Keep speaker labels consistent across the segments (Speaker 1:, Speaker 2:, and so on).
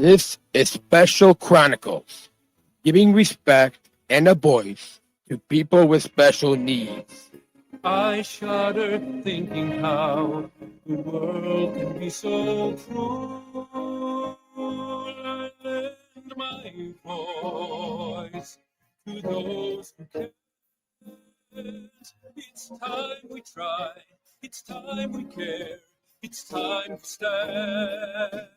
Speaker 1: This is Special Chronicles, giving respect and a voice to people with special needs.
Speaker 2: I shudder thinking how the world can be so cruel. I lend my voice to those who can't. It's time we try, it's time we care, it's time to stand.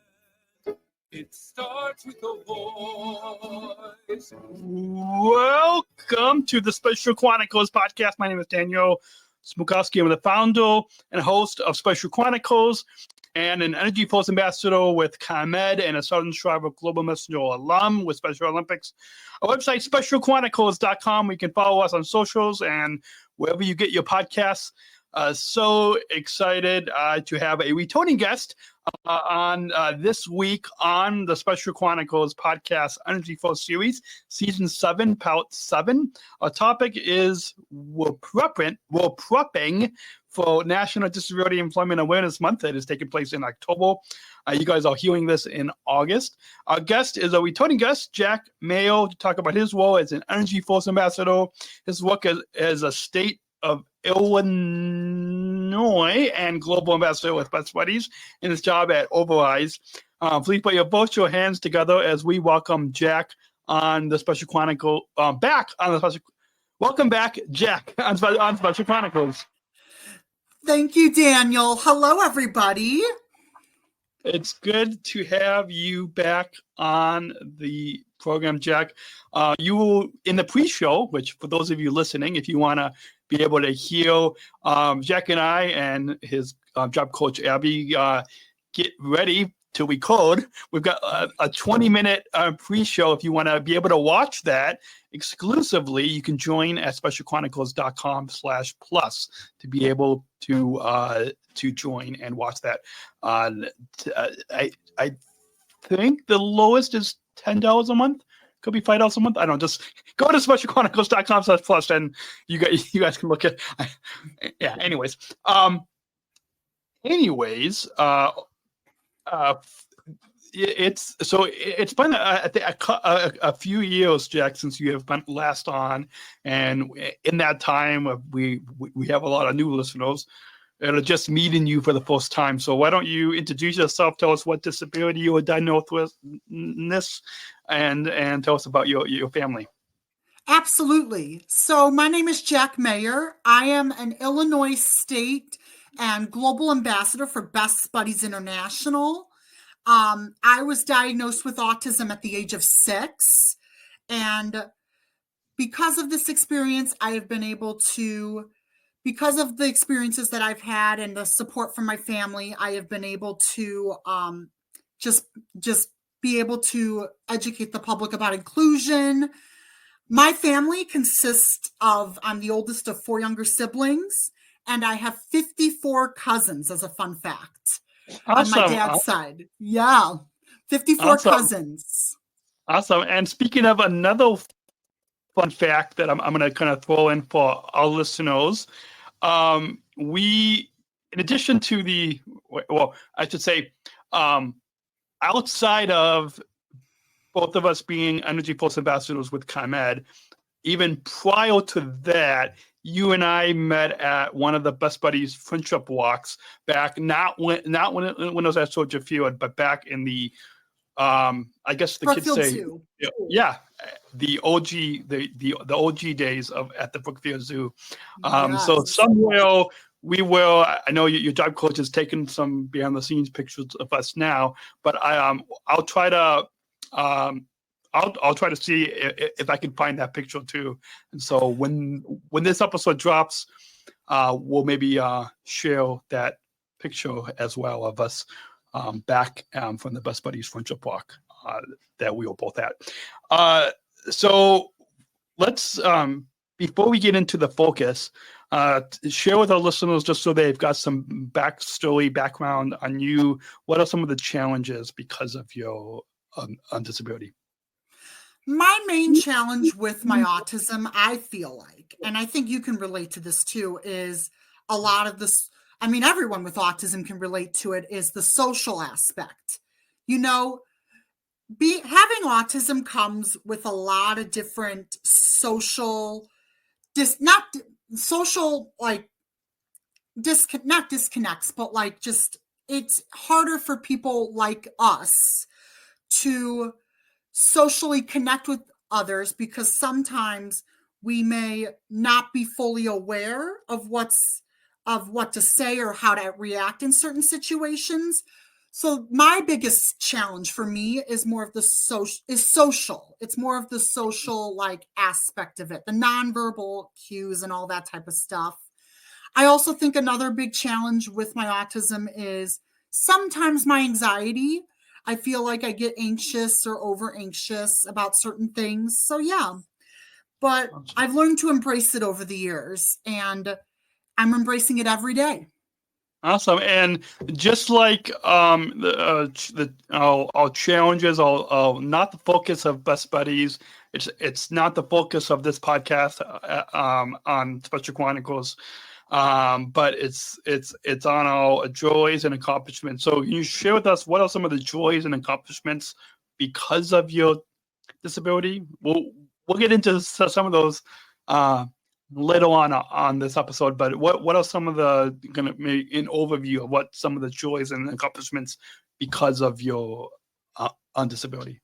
Speaker 2: It starts with a voice.
Speaker 3: Welcome to the Special Chronicles podcast. My name is Daniel Smrokowski. I'm the founder and host of Special Chronicles and an EnergyForce Ambassador with ComEd and a Southern Shriver Global Messenger alum with Special Olympics. Our website, specialchronicles.com. You can follow us on socials and wherever you get your podcasts. So excited to have a returning guest on this week on the Special Chronicles Podcast EnergyForce Series, Season 7, Part 7. Our topic is we're prepping for National Disability Employment Awareness Month that is taking place in October. You guys are hearing this in August. Our guest is a returning guest, Jack Mayo, to talk about his role as an EnergyForce Ambassador, his work as a state of Illinois and Global Ambassador with Best Buddies, and his job at Oberweis. Please put your both your hands together as we welcome Jack on the Special Chronicle. Welcome back, Jack, on Special Chronicles.
Speaker 4: Thank you, Daniel. Hello, everybody.
Speaker 3: It's good to have you back on the program, Jack. You were in the pre-show, which for those of you listening, if you want to be able to hear Jack and I and his job coach, Abby, get ready to record. We've got a 20-minute pre-show. If you want to be able to watch that exclusively, you can join at specialchronicles.com/plus to be able to join and watch that. I think the lowest is $10 a month. Could be $5 a month. I don't know. Just go to specialchronicles.com/plus and you guys can look at. Yeah. Anyways. It's been a few years, Jack, since you have been last on, and in that time we have a lot of new listeners that are just meeting you for the first time. So why don't you introduce yourself? Tell us what disability you were diagnosed with, and tell us about your family.
Speaker 4: Absolutely. So my name is Jack Mayer. I am an Illinois State and Global Ambassador for Best Buddies International. I was diagnosed with autism at the age of 6. And because of this experience, I have been able to, because of the experiences that I've had and the support from my family, I have been able to just be able to educate the public about inclusion. My family consists of, I'm the oldest of 4 younger siblings, and I have 54 cousins, as a fun fact.
Speaker 3: Awesome.
Speaker 4: On my dad's side. Yeah. 54
Speaker 3: awesome.
Speaker 4: cousins.
Speaker 3: Awesome. And speaking of another fun fact that I'm going to kind of throw in for our listeners, we, in addition to outside of both of us being EnergyForce ambassadors with ComEd, even prior to that, you and I met at one of the Best Buddies friendship walks back, not when it was at Soldier Field, but back in the, I guess the
Speaker 4: Brookfield
Speaker 3: kids say,
Speaker 4: Zoo.
Speaker 3: yeah, the OG days at the Brookfield Zoo.
Speaker 4: Yes.
Speaker 3: So somewhere we will. I know your job coach has taken some behind the scenes pictures of us now, but I'll try to. I'll try to see if I can find that picture too. And so when this episode drops, we'll maybe share that picture as well of us back from the Best Buddies friendship walk that we were both at. So let's, before we get into the focus, share with our listeners, just so they've got some background on you. What are some of the challenges because of your disability?
Speaker 4: My main challenge with my autism, I feel like, and I think you can relate to this too, is a lot of this. I mean, everyone with autism can relate to it, is the social aspect. You know, having autism comes with a lot of different social not disconnects, but like just it's harder for people like us to socially connect with others because sometimes we may not be fully aware of what to say or how to react in certain situations. So my biggest challenge for me is more of the social. It's more of the social like aspect of it, the nonverbal cues and all that type of stuff. I also think another big challenge with my autism is sometimes my anxiety. I feel like I get anxious or over anxious about certain things. So yeah, but I've learned to embrace it over the years and I'm embracing it every day.
Speaker 3: Awesome. And just like our challenges are not the focus of Best Buddies, it's not the focus of this podcast on Special Chronicles, but it's on our joys and accomplishments. So can you share with us what are some of the joys and accomplishments because of your disability? We'll get into some of those later on this episode, but what are some of the an overview of what some of the joys and accomplishments because of your on disability?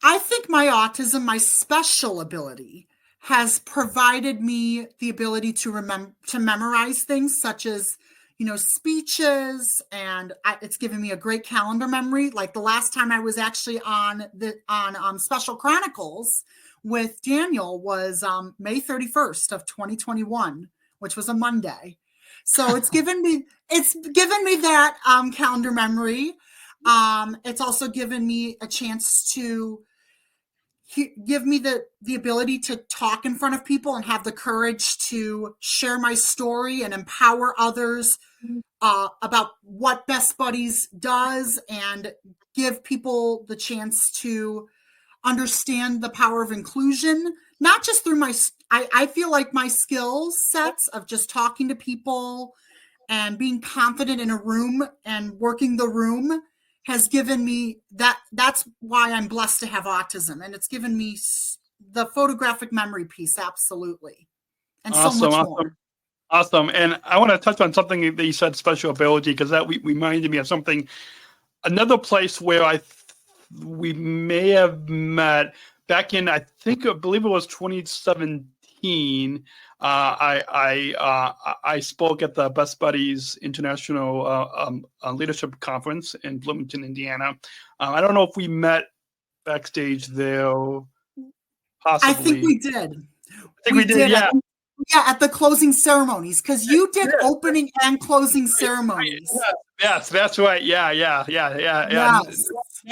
Speaker 4: I think my autism, my special ability, has provided me the ability to memorize things such as speeches, and it's given me a great calendar memory. Like the last time I was actually on Special Chronicles with Daniel was May 31st of 2021, which was a Monday. So it's given me that calendar memory. It's also given me a chance to give me the ability to talk in front of people and have the courage to share my story and empower others about what Best Buddies does and give people the chance to understand the power of inclusion, not just through I feel like my skill sets of just talking to people and being confident in a room and working the room has given me that's why I'm blessed to have autism. And it's given me the photographic memory piece. Absolutely. And
Speaker 3: awesome,
Speaker 4: so much more.
Speaker 3: Awesome. And I want to touch on something that you said, special ability, because that reminded me of something, another place where we may have met back in, I believe it was 2017. I spoke at the Best Buddies International Leadership Conference in Bloomington, Indiana. I don't know if we met backstage there. Possibly.
Speaker 4: I think we did.
Speaker 3: I think we did. Yeah.
Speaker 4: Yeah, at the closing ceremonies, because you did opening and closing ceremonies.
Speaker 3: Yes, that's right. Yeah.
Speaker 4: Yes.
Speaker 3: Now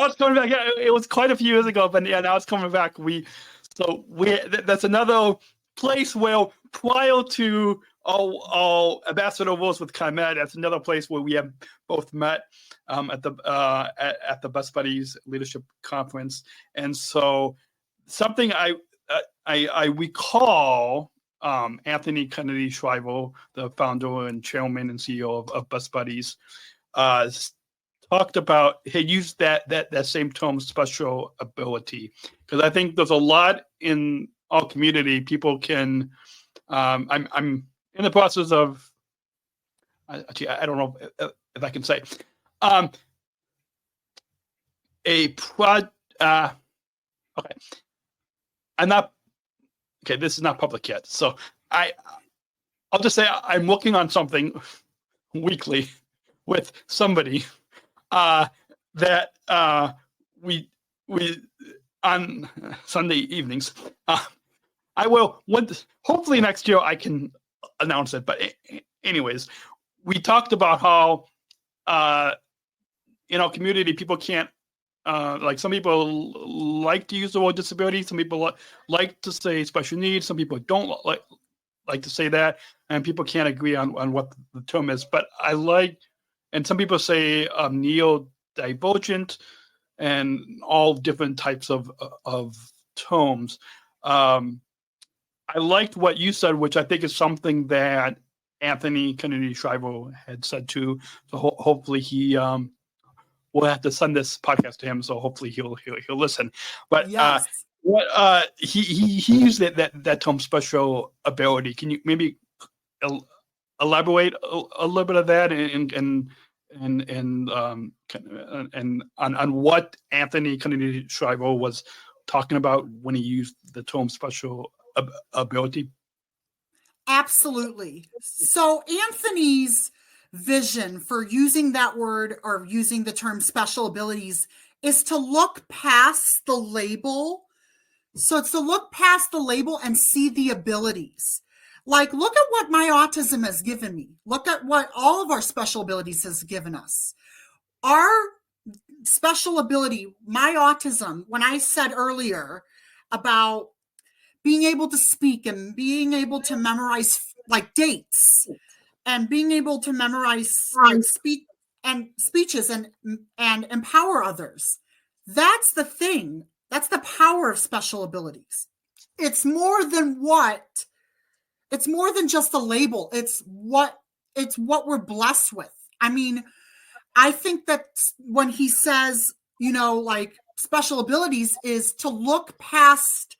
Speaker 3: it's coming back. Yeah, it was quite a few years ago, but yeah, now it's coming back. That's another place where prior to our ambassador roles with ComEd, that's another place where we have both met at the Best Buddies Leadership Conference, and so something I recall. Anthony Kennedy Shriver, the founder and chairman and CEO of Best Buddies, talked about, he used that same term, special ability, because I think there's a lot in our community. People can, I'm in the process of, actually, I don't know if I can say, okay, this is not public yet. So I'll just say I'm working on something weekly with somebody that we on Sunday evenings. I will, hopefully next year I can announce it. But anyways, we talked about how in our community, people can't, like some people like to use the word disability. Some people like to say special needs. Some people don't like to say that, and people can't agree on what the term is. But I like, and some people say neurodivergent, and all different types of terms. I liked what you said, which I think is something that Anthony Kennedy Shriver had said too. So hopefully he we'll have to send this podcast to him, so hopefully he'll listen. But
Speaker 4: Yes.
Speaker 3: what he used that term special ability. Can you maybe elaborate a little bit of that and on what Anthony Kennedy Shriver was talking about when he used the term special ability?
Speaker 4: Absolutely. So Anthony's vision for using that word or using the term special abilities is to look past the label. So it's to look past the label and see the abilities. Like, look at what my autism has given me. Look at what all of our special abilities has given us. Our special ability, my autism, when I said earlier about being able to speak and being able to memorize like dates and being able to memorize speeches and empower others. That's the thing. That's the power of special abilities. It's more than just a label. It's what we're blessed with. I mean, I think that when he says, like special abilities is to look past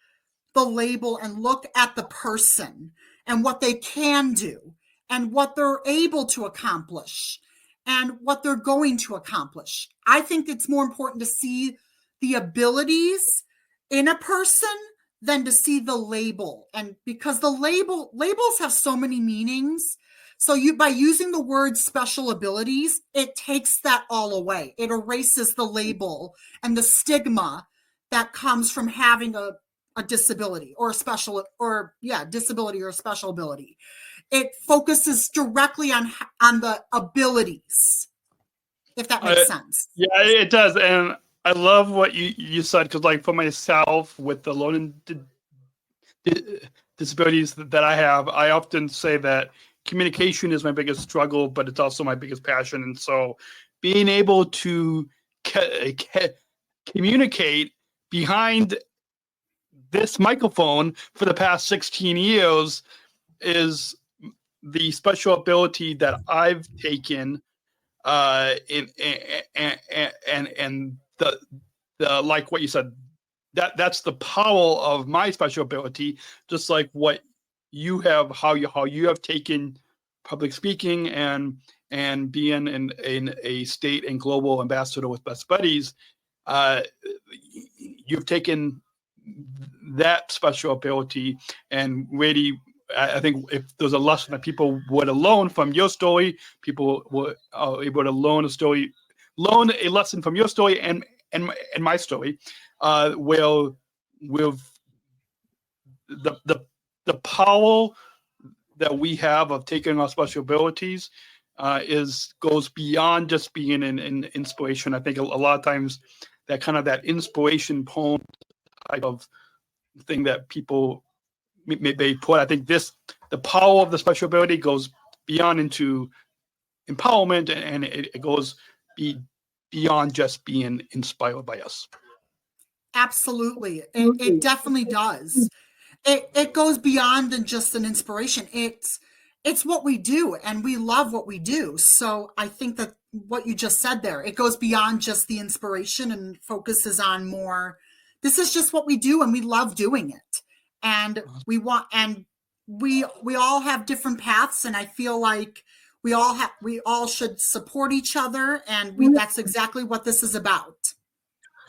Speaker 4: the label and look at the person and what they can do and what they're able to accomplish and what they're going to accomplish. I think it's more important to see the abilities in a person than to see the label. And because labels have so many meanings. So by using the word special abilities, it takes that all away. It erases the label and the stigma that comes from having a disability or disability or special ability. It focuses directly on the abilities, if that makes sense.
Speaker 3: Yeah, it does. And I love what you said, because like for myself with the learning disabilities that I have, I often say that communication is my biggest struggle, but it's also my biggest passion. And so being able to communicate behind this microphone for the past 16 years is the special ability that I've taken and the like what you said, that's the power of my special ability, just like what you have, how you have taken public speaking and being in a state and global ambassador with Best Buddies. You've taken that special ability and really, I think if there's a lesson that people would have learned from your story, people were able to learn a lesson from your story and my story, will the power that we have of taking our special abilities goes beyond just being an inspiration. I think a lot of times that inspiration poem type of thing that people may put. I think the power of the special ability goes beyond into empowerment, and it goes beyond just being inspired by us.
Speaker 4: Absolutely. It definitely does. It goes beyond than just an inspiration. It's what we do, and we love what we do. So I think that what you just said there, it goes beyond just the inspiration and focuses on more, this is just what we do and we love doing it. And we all have different paths, and I feel like we all should support each other, and that's exactly what this is about.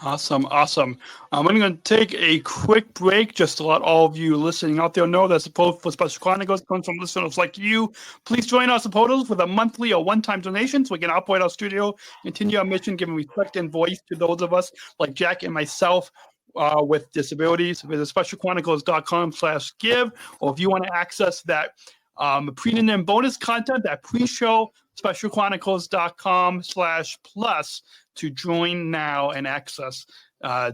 Speaker 3: Awesome. I'm going to take a quick break just to let all of you listening out there know that support for Special Chronicles comes from listeners like you. Please join our supporters with a monthly or one-time donation so we can operate our studio, continue our mission, giving respect and voice to those of us like Jack and myself with disabilities. Visit specialchronicles.com/give, or if you want to access that pre and bonus content, that pre-show, specialchronicles.com/plus to join now and access our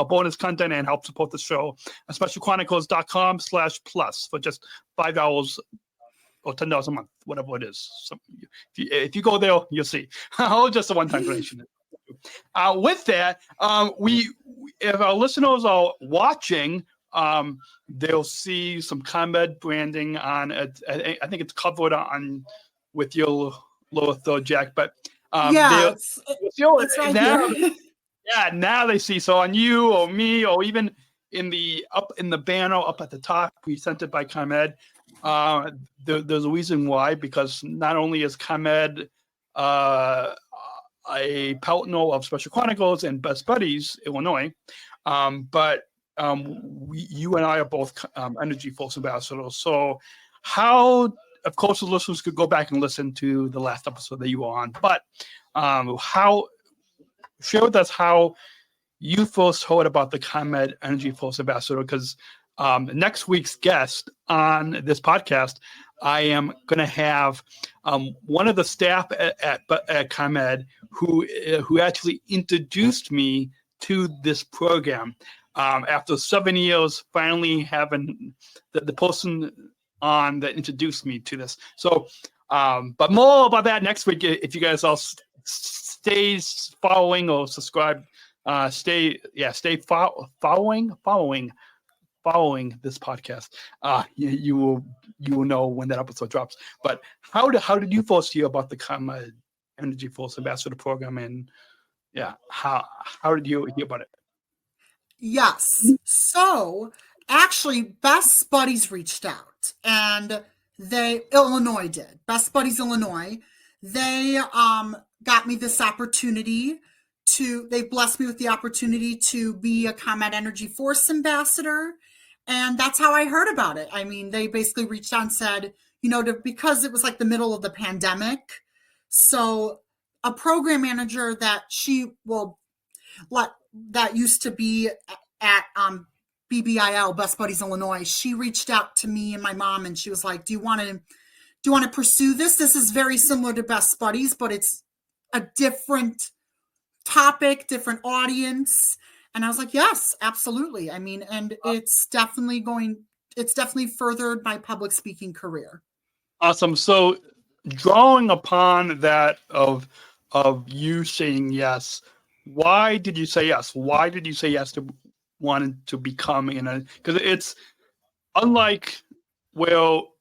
Speaker 3: bonus content and help support the show. Specialchronicles.com/plus for just $5 or $10 a month, whatever it is. So if you go there, you'll see. Just a one-time donation. With that, if our listeners are watching, they'll see some ComEd branding on it. I think it's covered on with your lower third, Jack. But
Speaker 4: Yeah, it's right
Speaker 3: now,
Speaker 4: here.
Speaker 3: now they see. So on you or me or even in the banner up at the top, presented by ComEd. There's a reason why, because not only is ComEd a partner of Special Chronicles and Best Buddies Illinois, but you and I are both EnergyForce ambassadors. So how, of course, the listeners could go back and listen to the last episode that you were on, but share with us how you first heard about the ComEd EnergyForce Ambassador, because next week's guest on this podcast, I am going to have one of the staff at ComEd who actually introduced me to this program. After 7 years, finally having the person on that introduced me to this. So, but more about that next week. If you guys all stay following or subscribe, stay following this podcast. You will know when that episode drops. But how did you first hear about the ComEd EnergyForce Ambassador Program, and how did you hear about it?
Speaker 4: Yes. So actually, Best Buddies reached out, and Illinois did. Best Buddies Illinois. They got me this opportunity they blessed me with the opportunity to be a ComEd EnergyForce ambassador. And that's how I heard about it. I mean, they basically reached out and said, because it was like the middle of the pandemic. So a program manager that that used to be at BBIL, Best Buddies Illinois, she reached out to me and my mom, and she was like, do you want to pursue this? This is very similar to Best Buddies, but it's a different topic, different audience. And I was like, yes, absolutely. I mean, and it's definitely furthered my public speaking career.
Speaker 3: Awesome. So drawing upon that of you saying yes, why did you say yes? Why did you say yes to wanting to become because it's unlike, well,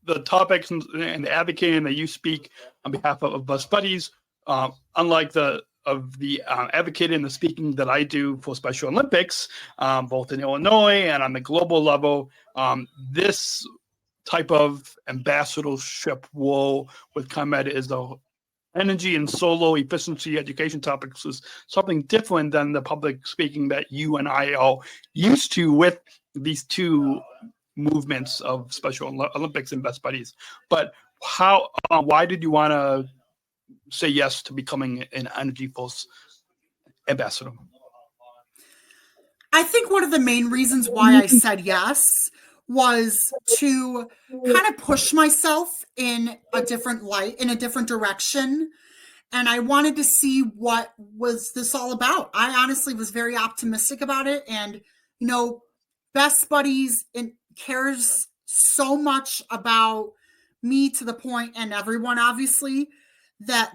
Speaker 3: the topics and the advocating that you speak on behalf of Best Buddies, unlike the advocating and the speaking that I do for Special Olympics, both in Illinois and on the global level, this type of ambassadorship role with ComEd is the energy and solar efficiency education topics is something different than the public speaking that you and I are used to with these two movements of Special Olympics and Best Buddies. But why did you want to say yes to becoming an EnergyForce ambassador?
Speaker 4: I think one of the main reasons why I said yes was to kind of push myself in a different light, in a different direction. And I wanted to see what was this all about. I honestly was very optimistic about it. And, Best Buddies cares so much about me to the point, and everyone obviously, that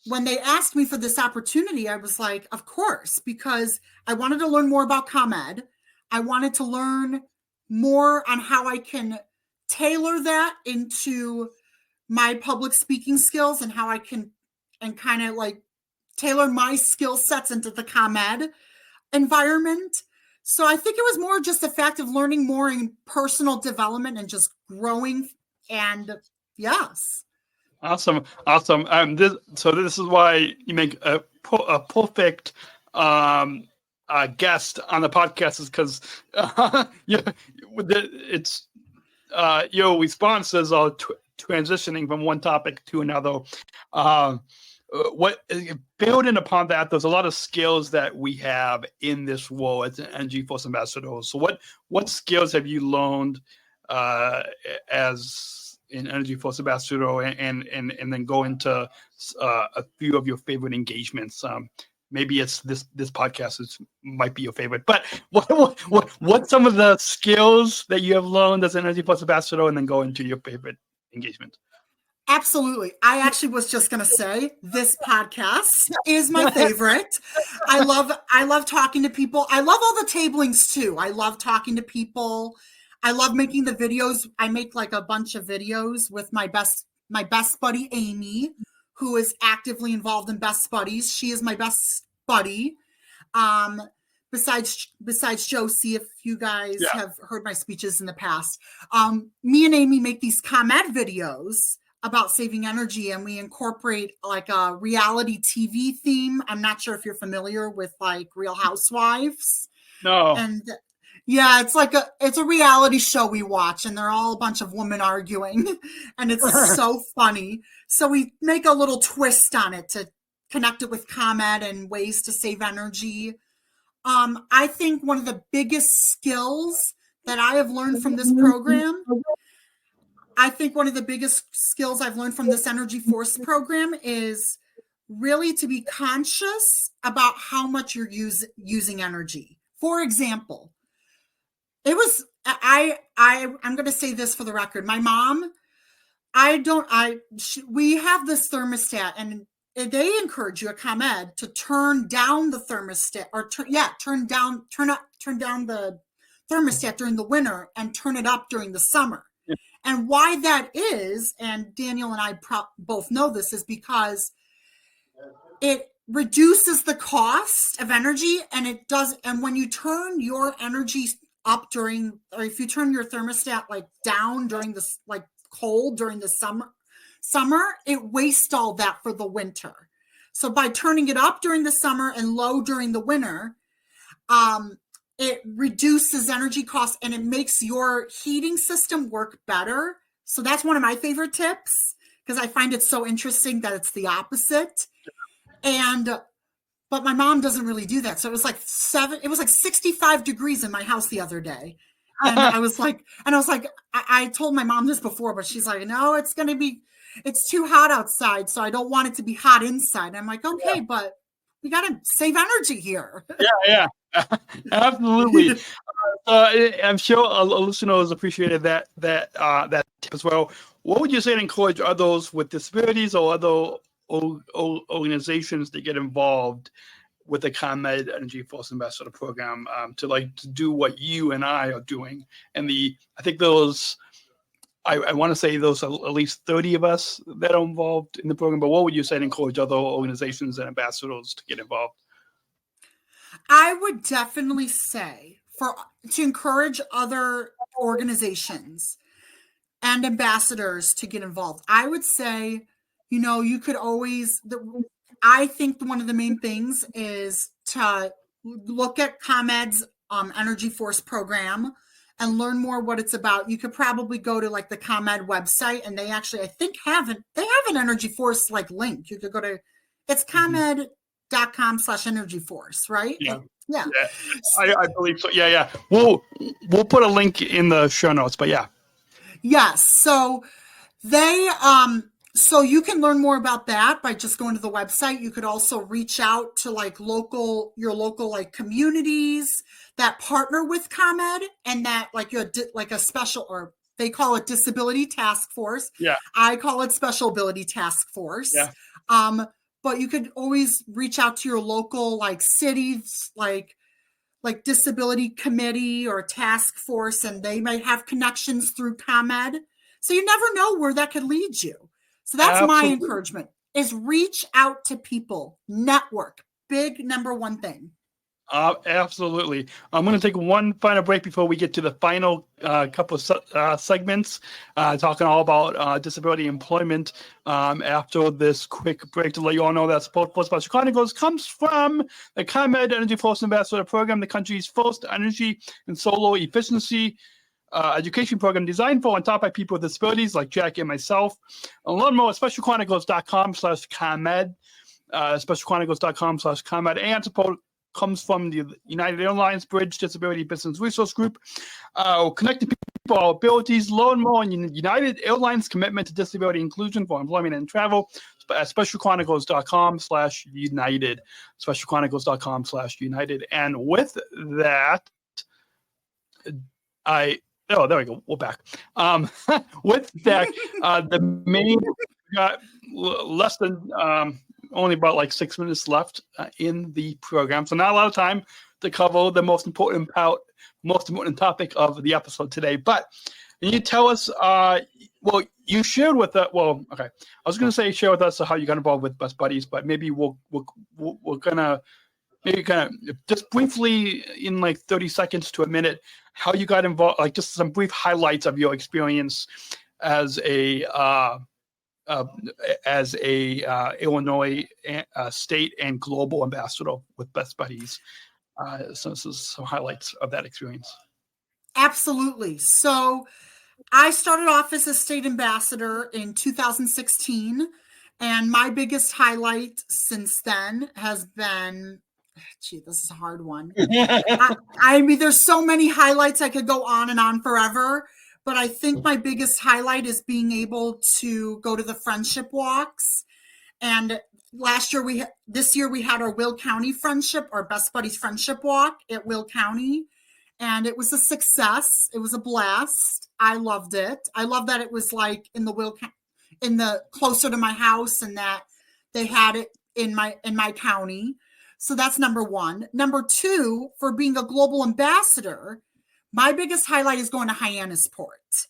Speaker 4: when they asked me for this opportunity, I was like, of course, because I wanted to learn more about ComEd. I wanted to learn more on how I can tailor that into my public speaking skills, and how I can kind of like tailor my skill sets into the ComEd environment. So I think it was more just the fact of learning more in personal development and just growing. And yes.
Speaker 3: Awesome. This is why you make a perfect guest on the podcast, is because your responses are transitioning from one topic to another. Building upon that, there's a lot of skills that we have in this role as an EnergyForce ambassador. So what skills have you learned as an EnergyForce ambassador, and then go into a few of your favorite engagements? Maybe it's this podcast might be your favorite, but what's some of the skills that you have learned as an EnergyForce ambassador, and then go into your favorite engagement?
Speaker 4: Absolutely. I actually was just going to say this podcast is my favorite. I love talking to people. I love all the tablings too. I love talking to people. I love making the videos. I make like a bunch of videos with my best buddy, Amy, who is actively involved in Best Buddies. She is my best buddy. Besides Josie, if you guys have heard my speeches in the past, me and Amy make these ComEd videos about saving energy, and we incorporate like a reality TV theme. I'm not sure if you're familiar with like Real Housewives.
Speaker 3: No.
Speaker 4: And yeah, it's a reality show we watch, and they're all a bunch of women arguing, and it's so funny. So we make a little twist on it to connect it with ComEd and ways to save energy. I think one of the biggest skills that I have learned from this program, I've learned from this EnergyForce program is really to be conscious about how much you're using energy. For example, I'm going to say this for the record. My mom, we have this thermostat, and they encourage you at ComEd to turn down the thermostat, or turn down the thermostat during the winter and turn it up during the summer. Yeah. And why that is, and Daniel and I both know this, is because it reduces the cost of energy, and it does. And when you turn your energy up or if you turn your thermostat like down during this, like cold during the summer, it wastes all that for the winter. So by turning it up during the summer and low during the winter, it reduces energy costs, and it makes your heating system work better. So that's one of my favorite tips, because I find it so interesting that it's the opposite. But my mom doesn't really do that. So it was like 65 degrees in my house the other day. And I was like, I told my mom this before, but she's like, no, it's too hot outside, so I don't want it to be hot inside. And I'm like, okay, but we got to save energy here.
Speaker 3: Yeah, absolutely. I'm sure listeners appreciated that tip as well. What would you say to encourage others with disabilities or other organizations to get involved with the ComEd EnergyForce Ambassador Program to do what you and I are doing? And I think those, I want to say those are at least 30 of us that are involved in the program, but what would you say to encourage other organizations and ambassadors to get involved?
Speaker 4: I would definitely say to encourage other organizations and ambassadors to get involved. I would say, you could always, I think one of the main things is to look at ComEd's EnergyForce program and learn more what it's about. You could probably go to like the ComEd website, and they actually, I think, have an EnergyForce like link. You could go to, it's ComEd.com/EnergyForce, right?
Speaker 3: Yeah.
Speaker 4: Yeah.
Speaker 3: I believe so. Yeah. We'll put a link in the show notes, but yeah.
Speaker 4: Yes. So so you can learn more about that by just going to the website. You could also reach out to like your local like communities that partner with ComEd, and that like a special, or they call it Disability Task Force. Yeah. I call it Special Ability Task Force. Yeah. But you could always reach out to your local like cities, like disability committee or task force, and they might have connections through ComEd. So you never know where that could lead you. So that's Absolutely. My encouragement, is reach out to people, network, big number one thing.
Speaker 3: Absolutely. I'm going to take one final break before we get to the final couple of segments, talking all about disability employment. After this quick break, to let you all know that support for Special Chronicles comes from the ComEd EnergyForce Ambassador Program, the country's first energy and solar efficiency education program designed for and taught by people with disabilities like Jack and myself. And learn more at specialchronicles.com/ComEd, specialchronicles.com/ComEd, and support comes from the United Airlines Bridge Disability Business Resource Group, connecting people, our abilities. Learn more on United Airlines' commitment to disability inclusion for employment and travel at specialchronicles.com/united, specialchronicles.com/united. And with that, there we go. We're back. With that, the main got less than only about like 6 minutes left in the program, so not a lot of time to cover the most important topic of the episode today. But Can you tell us? Well, you shared with us. Well, okay. I was going to say share with us how you got involved with Best Buddies, but maybe we're gonna maybe kind of just briefly in like 30 seconds to a minute how you got involved. Like just some brief highlights of your experience as a Illinois state and global ambassador with Best Buddies. So this is some highlights of that experience.
Speaker 4: Absolutely. So I started off as a state ambassador in 2016, and my biggest highlight since then has been, this is a hard one. I mean, there's so many highlights, I could go on and on forever, but I think my biggest highlight is being able to go to the friendship walks. And this year we had our Will County friendship, our Best Buddies friendship walk at Will County. And it was a success. It was a blast. I loved it. I love that it was like in the closer to my house, and that they had it in my county. So that's number one. Number two, for being a global ambassador, my biggest highlight is going to Hyannisport.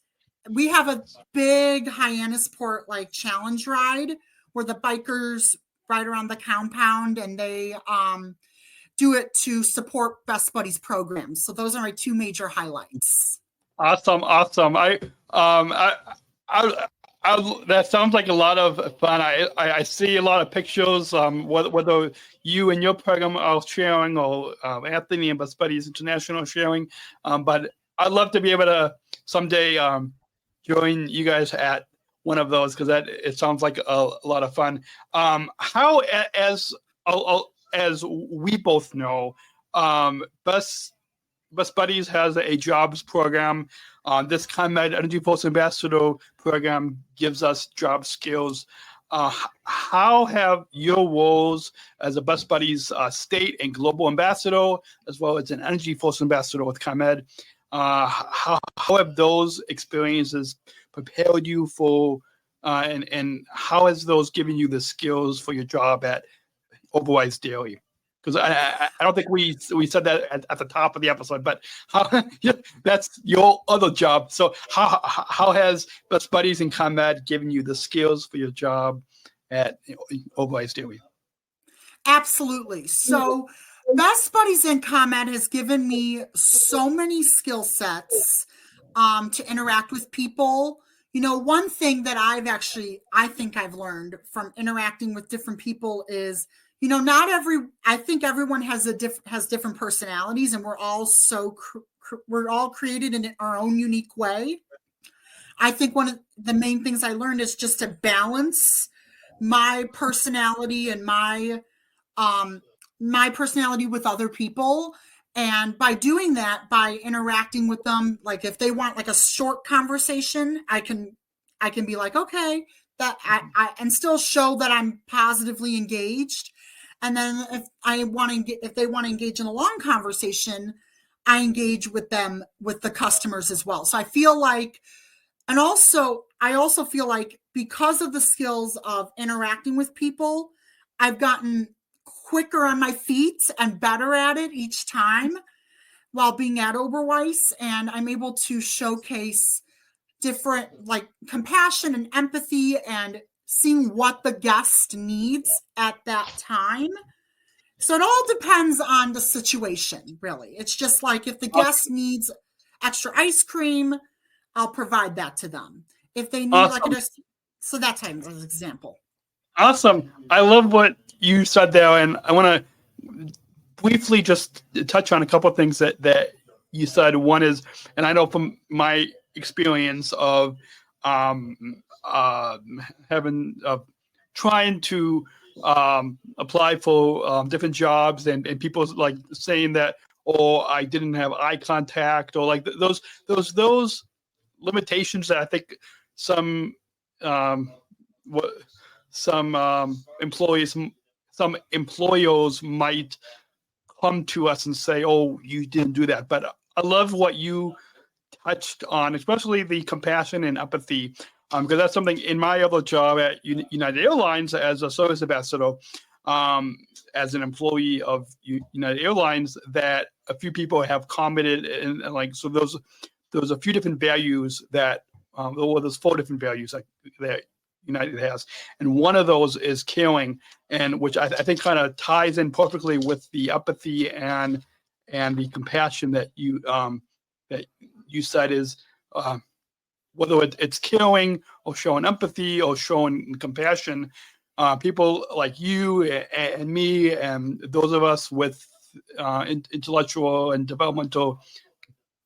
Speaker 4: We have a big Hyannisport like challenge ride where the bikers ride around the compound, and they do it to support Best Buddies programs. So those are my two major highlights.
Speaker 3: Awesome. That sounds like a lot of fun. I see a lot of pictures, whether you and your program are sharing or Anthony and Best Buddies International are sharing. But I'd love to be able to someday join you guys at one of those, because it sounds like a lot of fun. How, as we both know, Best Buddies has a jobs program. This ComEd EnergyForce Ambassador Program gives us job skills. How have your roles as a Best Buddies state and global ambassador, as well as an EnergyForce ambassador with ComEd, how have those experiences prepared you for, and how has those given you the skills for your job at Oberweis daily? Because I don't think we said that at the top of the episode, but that's your other job. So how has Best Buddies and ComEd given you the skills for your job at Oberweis daily?
Speaker 4: Absolutely. So Best Buddies and ComEd has given me so many skill sets to interact with people. You know, one thing that I think I've learned from interacting with different people is, you know, I think everyone has different personalities, and we're all we're all created in our own unique way. I think one of the main things I learned is just to balance my personality and my personality with other people. And by doing that, by interacting with them, like if they want like a short conversation, I can be like, okay, that I and still show that I'm positively engaged. And then if they want to engage in a long conversation, I engage with them, with the customers as well. So I feel like, and also, I also feel like because of the skills of interacting with people, I've gotten quicker on my feet and better at it each time while being at Oberweis. And I'm able to showcase different like compassion and empathy and seeing what the guest needs at that time. So it all depends on the situation, really. It's just like if the guest needs extra ice cream, I'll provide that to them. If they need so that time as an example.
Speaker 3: Awesome. I love what you said there, and I want to briefly just touch on a couple of things that you said. One is, and I know from my experience of trying to apply for different jobs and people like saying that, I didn't have eye contact, or like those limitations that I think some employers might come to us and say, oh, you didn't do that. But I love what you touched on, especially the compassion and empathy, because that's something in my other job at United Airlines as a service ambassador, as an employee of United Airlines, that a few people have commented, and like, so those there's a few different values that, well, there's 4 different values that United has, and one of those is caring, and which I think kind of ties in perfectly with the empathy and the compassion that you said is whether it's caring or showing empathy or showing compassion. People like you and me and those of us with intellectual and developmental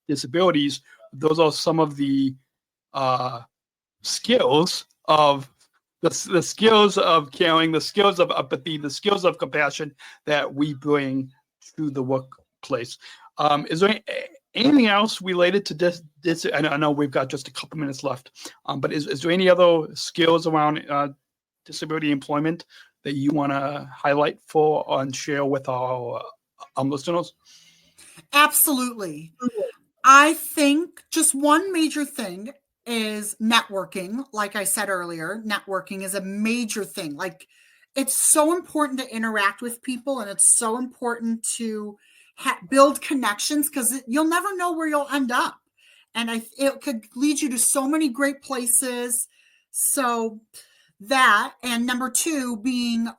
Speaker 3: disabilities, those are some of the skills of the skills of caring, the skills of empathy, the skills of compassion that we bring to the workplace. Is there anything else related to this? I know we've got just a couple minutes left, but is there any other skills around disability employment that you want to highlight for and share with our listeners?
Speaker 4: Absolutely. I think just one major thing is networking. Like I said earlier, networking is a major thing. Like, it's so important to interact with people, and it's so important to build connections, because you'll never know where you'll end up. And it could lead you to so many great places. So that, and number 2, being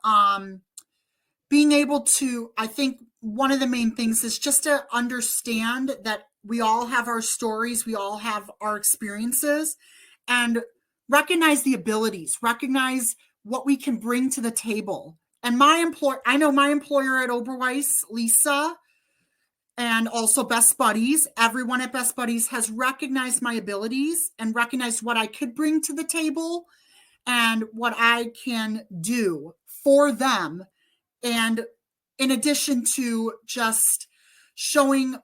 Speaker 4: able to, I think one of the main things is just to understand that we all have our stories, we all have our experiences, and recognize the abilities, recognize what we can bring to the table. And I know my employer at Oberweis, Lisa, and also Best Buddies, everyone at Best Buddies has recognized my abilities and recognized what I could bring to the table and what I can do for them. And in addition to just showing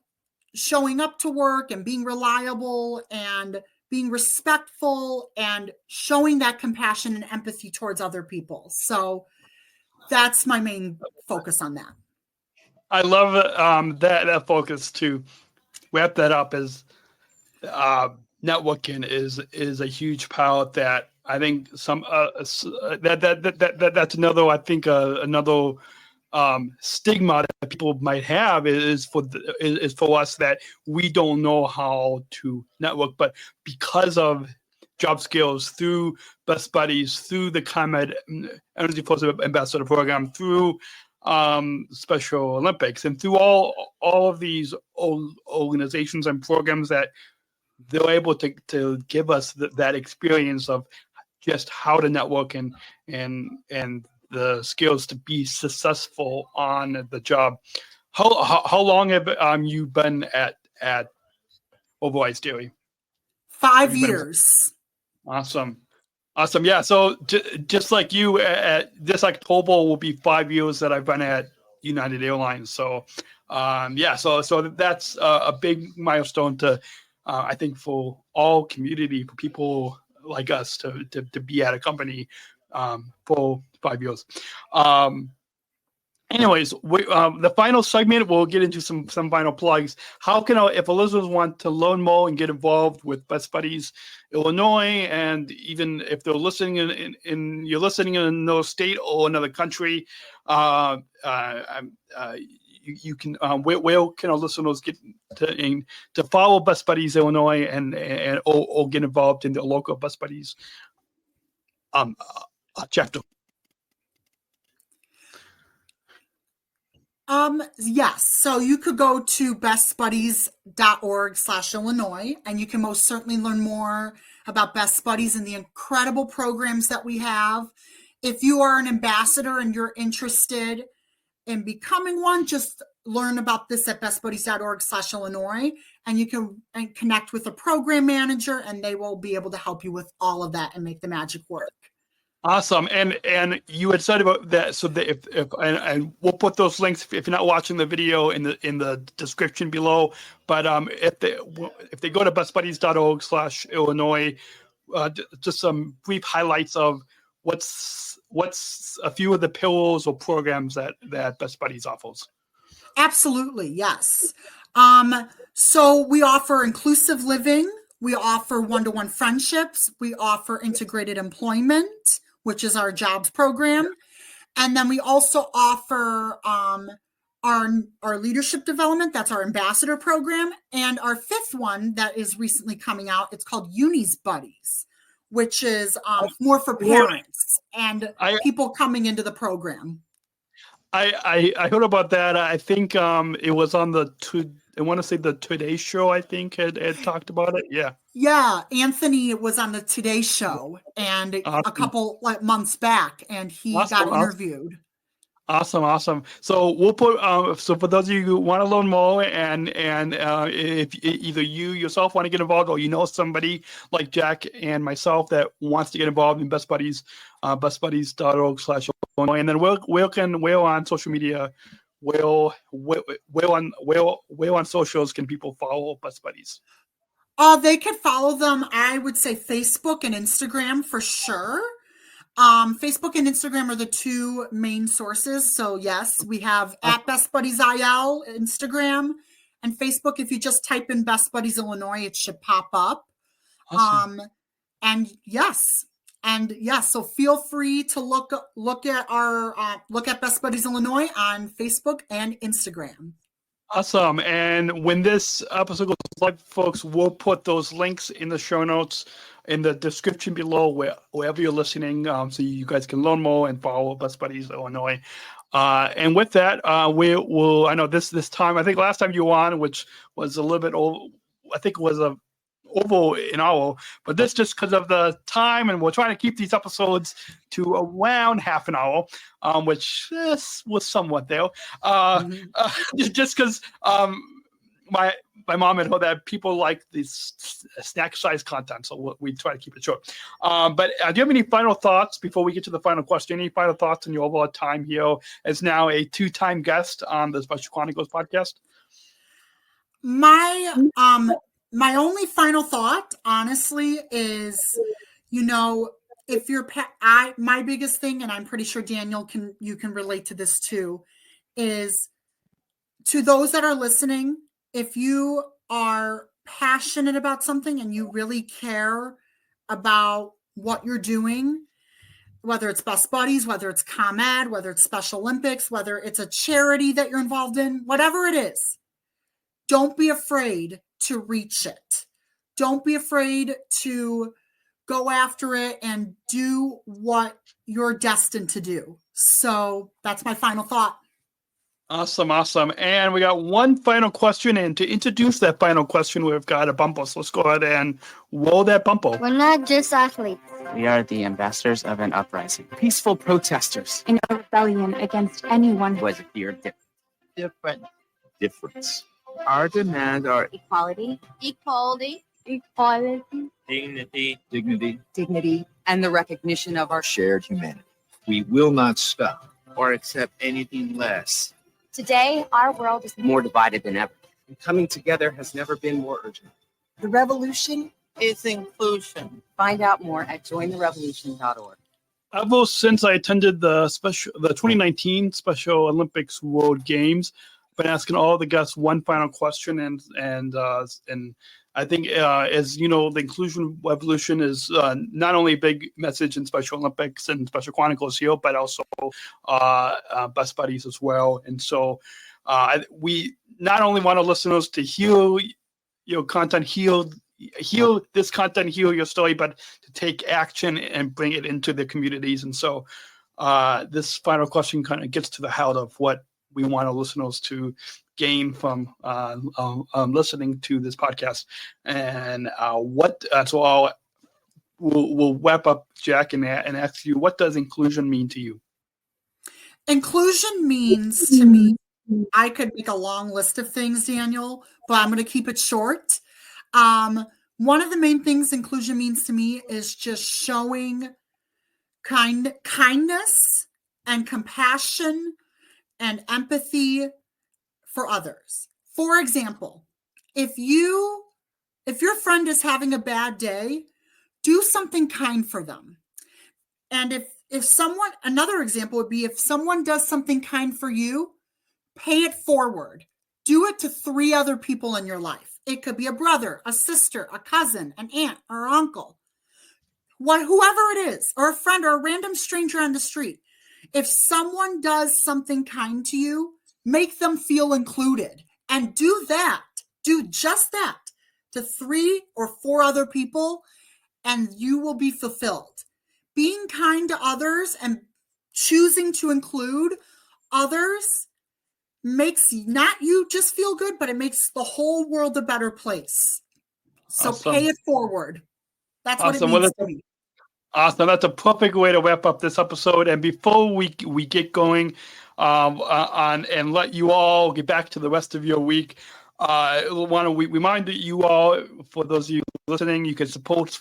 Speaker 4: up to work and being reliable and being respectful and showing that compassion and empathy towards other people. So that's my main focus on that.
Speaker 3: I love that focus. To wrap that up, is networking is a huge part that I think that's another, I think another stigma that people might have is for us, that we don't know how to network, but because of job skills through Best Buddies, through the ComEd EnergyForce Ambassador Program, through Special Olympics, and through all of these organizations and programs, that they're able to give us that experience of just how to network and the skills to be successful on the job. How long have you been at Oberweis Daily?
Speaker 4: 5 years.
Speaker 3: Awesome. Yeah. So just like you, this October will be 5 years that I've been at United Airlines. So so that's a big milestone to, I think, for all community, for people like us to be at a company for 5 years. Anyways, the final segment, we'll get into some final plugs. How can if listeners want to learn more and get involved with Best Buddies Illinois, and even if they're listening you're listening in another state or another country, you can where can our listeners get to follow Best Buddies Illinois and or get involved in the local Best Buddies chapter?
Speaker 4: Yes. So you could go to bestbuddies.org/Illinois, and you can most certainly learn more about Best Buddies and the incredible programs that we have. If you are an ambassador and you're interested in becoming one, just learn about this at bestbuddies.org/Illinois, and you can connect with a program manager, and they will be able to help you with all of that and make the magic work.
Speaker 3: Awesome. And you had said about that, so that if we'll put those links if you're not watching the video in the description below. But if they go to bestbuddies.org/Illinois, just some brief highlights of what's a few of the pillars or programs that Best Buddies offers.
Speaker 4: Absolutely, yes. So we offer inclusive living, we offer one-to-one friendships, we offer integrated employment, which is our jobs program. And then we also offer our leadership development, that's our ambassador program, and our fifth one that is recently coming out, it's called Uni's Buddies, which is more for parents and people coming into the program.
Speaker 3: I heard about that. I think it was on I want to say the Today Show, I think had talked about it.
Speaker 4: Yeah, Anthony was on the Today Show and a couple months back, and he got interviewed.
Speaker 3: Awesome. So we'll put so for those of you who want to learn more, and if either you yourself want to get involved, or you know somebody like Jack and myself that wants to get involved in Best Buddies, bestbuddies.org/Illinois, and then we're on social media. Where on socials can people follow Best Buddies?
Speaker 4: They could follow them. I would say Facebook and Instagram for sure. Facebook and Instagram are the two main sources. So yes, we have at Best Buddies IL, Instagram, and Facebook. If you just type in Best Buddies Illinois, it should pop up. Awesome. So feel free to look at Best Buddies Illinois on Facebook and Instagram.
Speaker 3: Awesome. And when this episode goes live, folks, we'll put those links in the show notes in the description below wherever you're listening, so you guys can learn more and follow Best Buddies Illinois. And with that, we will. I know this time. I think last time you were on, which was a little bit old. I think it was over an hour, but this just because of the time, and we're trying to keep these episodes to around half an hour, which was somewhat there. Just because my mom had heard that people like this snack size content, so we try to keep it short. But do you have any final thoughts before we get to the final question? Any final thoughts on your overall time here as now a 2-time guest on the Special Chronicles podcast?
Speaker 4: My only final thought, honestly, is, if you're my biggest thing, and I'm pretty sure Daniel you can relate to this too, is to those that are listening, if you are passionate about something and you really care about what you're doing, whether it's Best Buddies, whether it's ComEd, whether it's Special Olympics, whether it's a charity that you're involved in, whatever it is, don't be afraid to reach it. Don't be afraid to go after it and do what you're destined to do. So that's my final thought.
Speaker 3: Awesome. And we got one final question. And to introduce that final question, we've got a bumper. So let's go ahead and roll that bumper.
Speaker 5: We're not just athletes.
Speaker 6: We are the ambassadors of an uprising. Peaceful protesters.
Speaker 5: In a rebellion against anyone
Speaker 6: who has a fear of
Speaker 7: difference.
Speaker 6: Our demands are
Speaker 5: equality,
Speaker 7: dignity,
Speaker 8: and the recognition of our
Speaker 7: shared humanity. We will not stop
Speaker 6: or accept anything less.
Speaker 5: Today, our world is
Speaker 6: More divided than ever.
Speaker 8: and coming together has never been more urgent.
Speaker 9: The revolution
Speaker 8: Is inclusion. Find out more at jointherevolution.org.
Speaker 3: Ever since I attended the 2019 Special Olympics World Games, I've been asking all the guests one final question, and I think as you know, the inclusion revolution is not only a big message in Special Olympics and Special Chronicles here, but also Best Buddies as well. And so we not only want our listeners to hear your content, hear this content, hear your story, but to take action and bring it into the communities. And so this final question kind of gets to the heart of what we want our listeners to gain from listening to this podcast. And so we'll wrap up, Jack, and ask you, what does inclusion mean to you?
Speaker 4: Inclusion means to me, I could make a long list of things, Daniel, but I'm going to keep it short. One of the main things inclusion means to me is just showing kindness and compassion and empathy for others. For example, if your friend is having a bad day, do something kind for them. And another example would be if someone does something kind for you, pay it forward. Do it to 3 other people in your life. It could be a brother, a sister, a cousin, an aunt, or uncle. Whoever it is, or a friend, or a random stranger on the street. If someone does something kind to you, make them feel included, and do just that to 3 or 4 other people, and you will be fulfilled. Being kind to others and choosing to include others makes not you just feel good, but it makes the whole world a better place. So
Speaker 3: Awesome.
Speaker 4: pay it forward. That's
Speaker 3: Awesome.
Speaker 4: what it means to me.
Speaker 3: Awesome. That's a perfect way to wrap up this episode. And before we get going on and let you all get back to the rest of your week, I want to remind you all, for those of you listening, you can support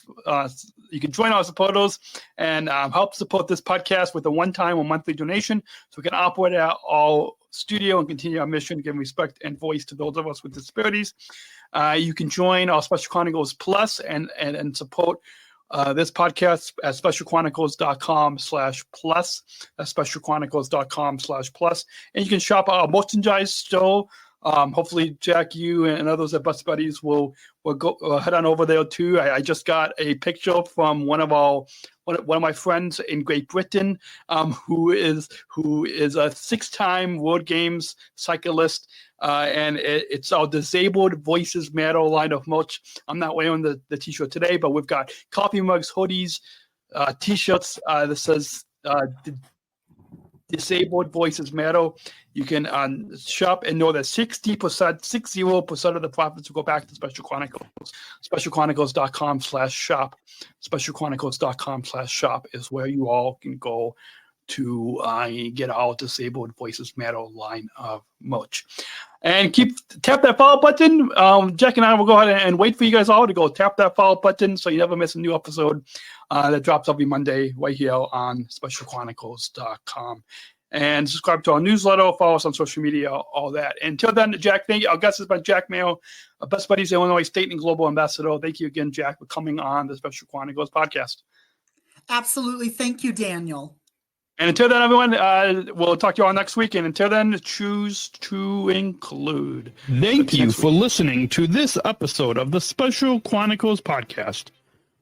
Speaker 3: you can join our supporters and help support this podcast with a one-time or monthly donation so we can operate our studio and continue our mission, giving respect and voice to those of us with disabilities. You can join our Special Chronicles Plus and support this podcast at specialchronicles.com/plus. That's specialchronicles.com/plus. And you can shop our merchandise store. Hopefully, Jack, you and others at Best Buddies will go head on over there too. I just got a picture from one of my friends in Great Britain, who is a 6-time World Games cyclist, and it's our Disabled Voices Matter line of merch. I'm not wearing the t-shirt today, but we've got coffee mugs, hoodies, t-shirts that says Disabled Voices Matter. You can shop and know that 60% of the profits will go back to Special Chronicles. Specialchronicles.com/shop. Specialchronicles.com/shop is where you all can go to get our Disabled Voices Matter line of merch. And tap that follow button. Jack and I will go ahead and wait for you guys all to go tap that follow button so you never miss a new episode that drops every Monday right here on specialchronicles.com. And subscribe to our newsletter, follow us on social media, all that. Until then, Jack, thank you. Our guest has been Jack Mayo, Best Buddies Illinois State and Global Ambassador. Thank you again, Jack, for coming on the Special Chronicles podcast.
Speaker 4: Absolutely. Thank you, Daniel.
Speaker 3: And until then, everyone, we'll talk to you all next week. And until then, choose to include.
Speaker 9: Thank you for listening to this episode of the Special Chronicles podcast.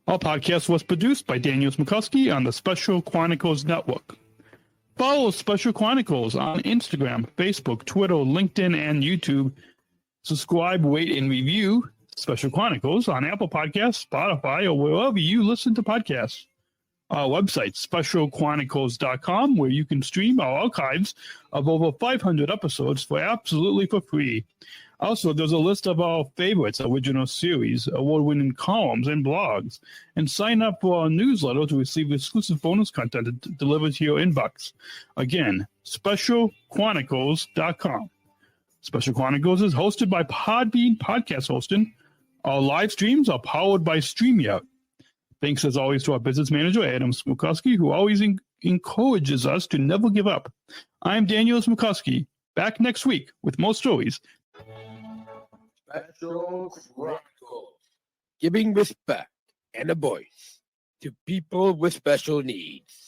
Speaker 9: Our podcast was produced by Daniel Smrokowski on the Special Chronicles Network. Follow Special Chronicles on Instagram, Facebook, Twitter, LinkedIn, and YouTube. Subscribe, rate, and review Special Chronicles on Apple Podcasts, Spotify, or wherever you listen to podcasts. Our website, specialchronicles.com, where you can stream our archives of over 500 episodes for free. Also, there's a list of our favorites, original series, award-winning columns, and blogs. And sign up for our newsletter to receive exclusive bonus content delivered to your inbox. Again, specialchronicles.com. Special Chronicles is hosted by Podbean Podcast Hosting. Our live streams are powered by StreamYard. Thanks, as always, to our business manager, Adam Smrokowski, who always encourages us to never give up. I'm Daniel Smrokowski, back next week with more stories.
Speaker 1: Special Chronicles, giving respect and a voice to people with special needs.